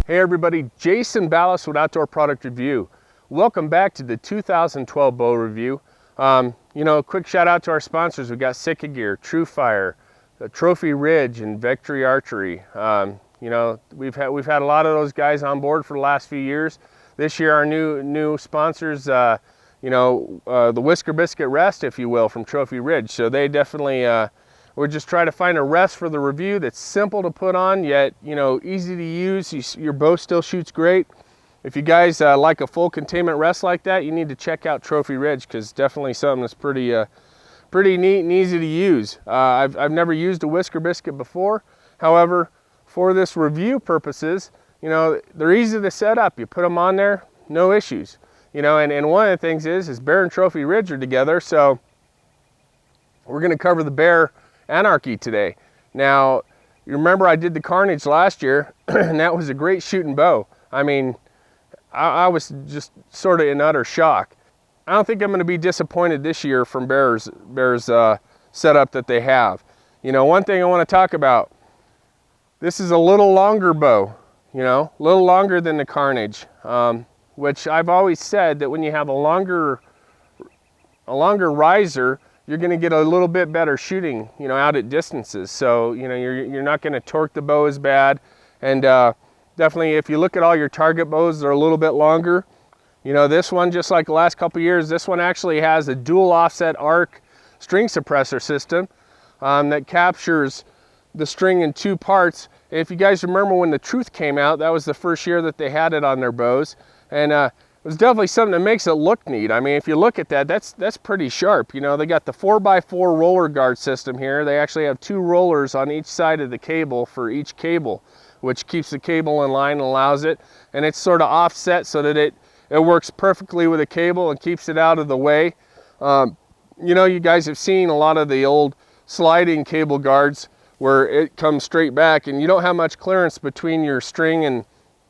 Hey everybody, Jason Ballas with Outdoor Product Review. Welcome back to the 2012 bow review. Quick shout out to our sponsors. We've got Sitka Gear, TrueFire, Trophy Ridge, and Victory Archery. We've had a lot of those guys on board for the last few years. This year our new sponsors, the Whisker Biscuit Rest, if you will, from Trophy Ridge. So they definitely, we're just trying to find a rest for the review that's simple to put on, yet easy to use. Your bow still shoots great. If you guys like a full containment rest like that, you need to check out Trophy Ridge, because definitely something that's pretty neat and easy to use. I've never used a Whisker Biscuit before. However, for this review purposes, they're easy to set up. You put them on there, no issues. And one of the things is Bear and Trophy Ridge are together, so we're going to cover the Bear Anarchy today. Now, you remember I did the Carnage last year, and that was a great shooting bow. I mean, I was just sort of in utter shock. I don't think I'm going to be disappointed this year from Bear's setup that they have. One thing I want to talk about, this is a little longer bow, a little longer than the Carnage, which I've always said that when you have a longer riser, you're going to get a little bit better shooting, out at distances. So, you're not going to torque the bow as bad. And definitely, if you look at all your target bows, they're a little bit longer. This one, just like the last couple years, this one actually has a dual offset arc string suppressor system that captures the string in two parts. And if you guys remember when the Truth came out, that was the first year that they had it on their bows. And it was definitely something that makes it look neat. I mean, if you look at that, that's pretty sharp. They got the 4x4 roller guard system here. They actually have two rollers on each side of the cable for each cable, which keeps the cable in line and allows it. And it's sort of offset so that it works perfectly with the cable and keeps it out of the way. You guys have seen a lot of the old sliding cable guards where it comes straight back and you don't have much clearance between your string and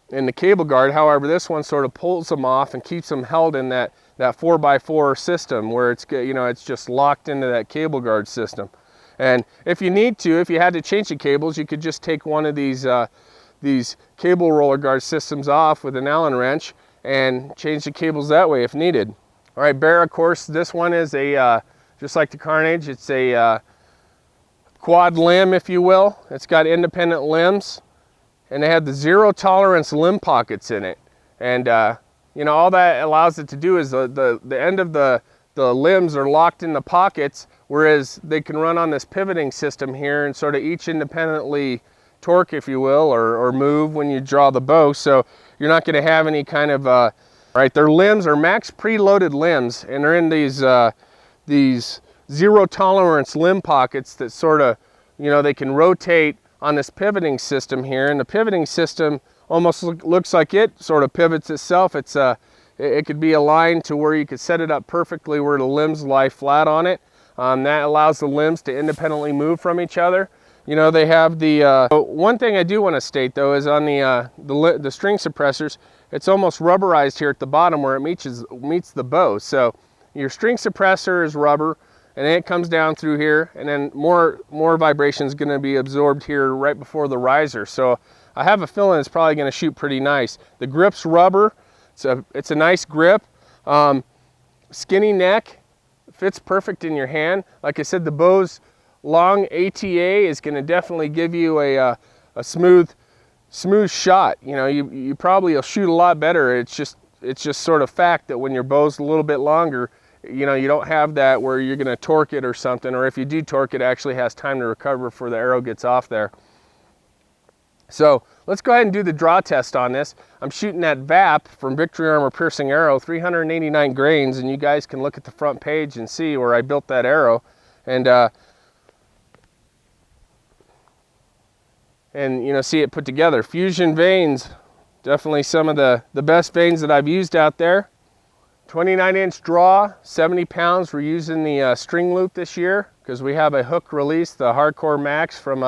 the cable guard. However, this one sort of pulls them off and keeps them held in that 4x4 system where it's just locked into that cable guard system. And if you need to, if you had to change the cables, you could just take one of these cable roller guard systems off with an Allen wrench and change the cables that way if needed. All right, Bear, of course, this one is just like the Carnage, it's a quad limb, if you will. It's got independent limbs, and they have the zero tolerance limb pockets in it. And all that allows it to do is the end of the limbs are locked in the pockets, whereas they can run on this pivoting system here and sort of each independently torque, if you will, or move when you draw the bow. So you're not going to have any kind of their limbs are max preloaded limbs, and they're in these zero tolerance limb pockets that sort of they can rotate on this pivoting system here. And the pivoting system almost looks like it sort of pivots itself. It could be aligned to where you could set it up perfectly where the limbs lie flat on it. That allows the limbs to independently move from each other. They have the one thing I do want to state though is on the string suppressors, it's almost rubberized here at the bottom where it meets the bow. So your string suppressor is rubber, and then it comes down through here, and then more vibration is going to be absorbed here right before the riser. So I have a feeling it's probably going to shoot pretty nice. The grip's rubber. It's a nice grip. Skinny neck, fits perfect in your hand. Like I said, the bow's long ATA is going to definitely give you a smooth shot. You probably will shoot a lot better. It's just sort of fact that when your bow's a little bit longer, you don't have that where you're going to torque it or something, or if you do torque it, actually has time to recover before the arrow gets off there. So let's go ahead and do the draw test on this. I'm shooting that VAP from Victory Armor Piercing Arrow, 389 grains, and you guys can look at the front page and see where I built that arrow. And see it put together. Fusion vanes, definitely some of the best vanes that I've used out there. 29-inch draw, 70 pounds. We're using the string loop this year because we have a hook release, the Hardcore Max from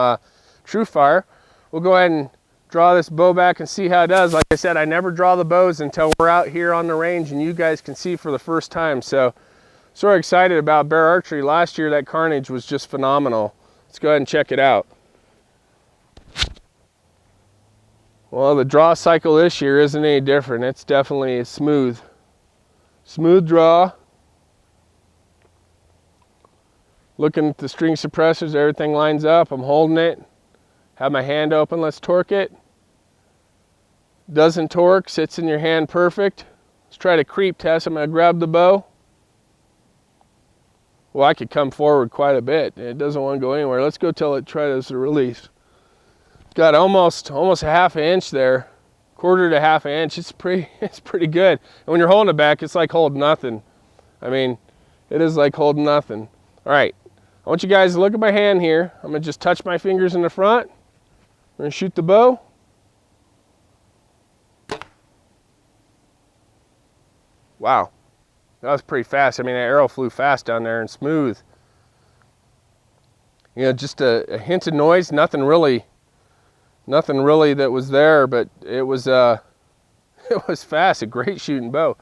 TrueFire. We'll go ahead and draw this bow back and see how it does. Like I said, I never draw the bows until we're out here on the range and you guys can see for the first time. So sort of excited about Bear Archery. Last year that Carnage was just phenomenal. Let's go ahead and check it out. Well, the draw cycle this year isn't any different. It's definitely smooth. Smooth draw. Looking at the string suppressors, everything lines up. I'm holding it. Have my hand open, let's torque it. Doesn't torque, sits in your hand perfect. Let's try to creep test. I'm gonna grab the bow. Well, I could come forward quite a bit. It doesn't want to go anywhere. Let's go till it tries to release. Got almost a half an inch there, quarter to half an inch. It's pretty good. And when you're holding it back, it's like holding nothing. I mean, it is like holding nothing. All right, I want you guys to look at my hand here. I'm gonna just touch my fingers in the front. I'm gonna shoot the bow. Wow, that was pretty fast. I mean, that arrow flew fast down there and smooth. You know, just a hint of noise, nothing really that was there, but it was fast, a great shooting bow.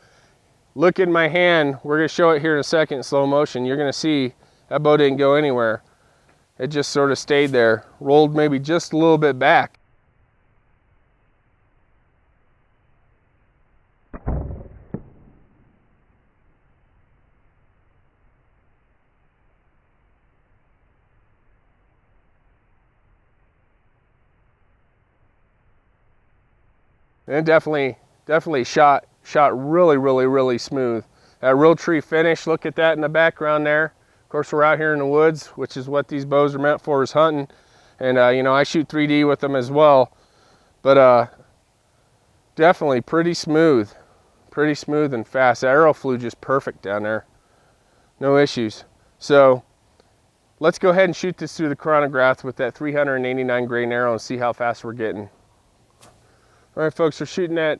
Look at my hand. We're gonna show it here in a second in slow motion. You're gonna see that bow didn't go anywhere. It just sort of stayed there, rolled maybe just a little bit back. And it definitely shot really smooth. That real tree finish, look at that in the background there. Of course, we're out here in the woods, which is what these bows are meant for, is hunting. And you know, I shoot 3D with them as well. But definitely pretty smooth and fast. The arrow flew just perfect down there. No issues. So let's go ahead and shoot this through the chronograph with that 389 grain arrow and see how fast we're getting. All right, folks, we're shooting that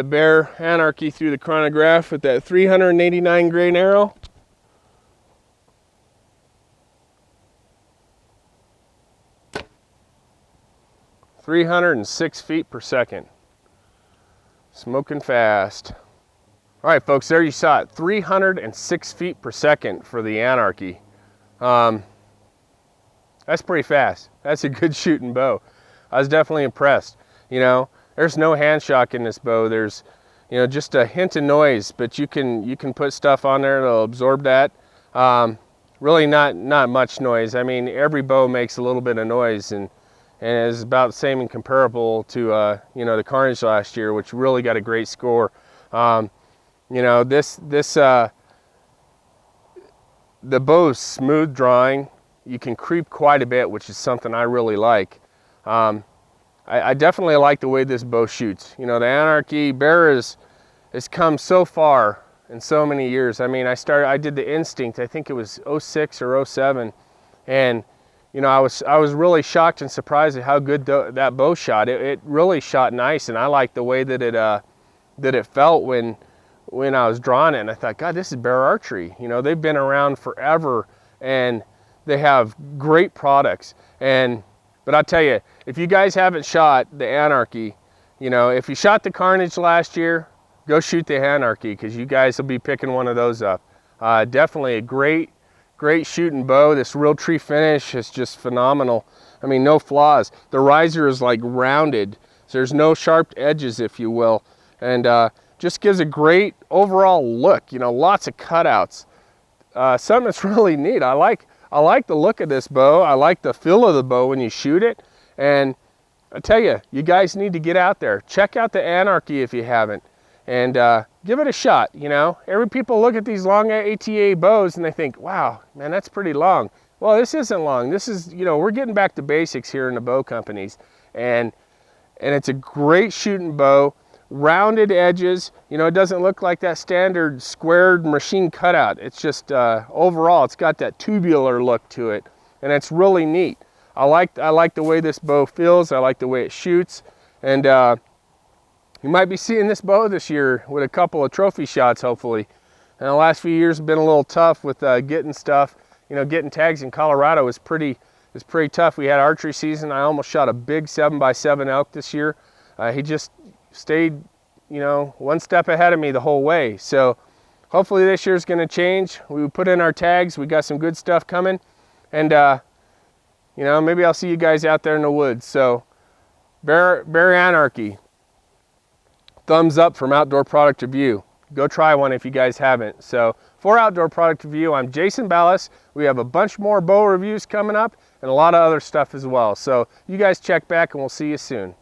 bear Anarchy through the chronograph with that 389 grain arrow. "306 feet per second. Smoking fast. All right, folks, there you saw it. 306 feet per second for the Anarchy. That's pretty fast. That's a good shooting bow. I was definitely impressed. You know, there's no hand shock in this bow. There's, you know, just a hint of noise, but you can put stuff on there that'll absorb that. Really not much noise. I mean, every bow makes a little bit of noise, and is about the same and comparable to you know, the Carnage last year, which really got a great score. You know, the bow's smooth drawing. You can creep quite a bit, which is something I really like. I definitely like the way this bow shoots. You know, the Anarchy bear has come so far in so many years. I mean, I did the Instinct, I think it was 06 or 07, and you know, I was really shocked and surprised at how good that bow shot. It really shot nice, and I liked the way that it felt when I was drawing it. And I thought, God, this is Bear Archery. You know, they've been around forever, and they have great products. But I'll tell you, if you guys haven't shot the Anarchy, you know, if you shot the Carnage last year, go shoot the Anarchy, because you guys will be picking one of those up. Definitely a great shooting bow. This real tree finish is just phenomenal. I mean, no flaws. The riser is like rounded, so there's no sharp edges, if you will, and just gives a great overall look. You know, lots of cutouts. Something that's really neat. I like the look of this bow. I like the feel of the bow when you shoot it. And I tell you, you guys need to get out there. Check out the Anarchy if you haven't, and give it a shot. You know, every people look at these long ATA bows and they think, wow, man, that's pretty long. Well, this isn't long. This is, you know, we're getting back to basics here in the bow companies. And it's a great shooting bow. Rounded edges. You know, it doesn't look like that standard squared machine cutout. It's just overall, it's got that tubular look to it, and it's really neat. I like the way this bow feels. I like the way it shoots, and you might be seeing this bow this year with a couple of trophy shots, hopefully. And the last few years have been a little tough with getting stuff. You know, getting tags in Colorado is pretty tough. We had archery season. I almost shot a big 7x7 elk this year. He just stayed, you know, one step ahead of me the whole way. So hopefully this year's going to change. We put in our tags. We got some good stuff coming, and you know, maybe I'll see you guys out there in the woods. So Bear Anarchy. Thumbs up from Outdoor Product Review. Go try one if you guys haven't. So for Outdoor Product Review, I'm Jason Ballas. We have a bunch more bow reviews coming up and a lot of other stuff as well. So you guys check back and we'll see you soon.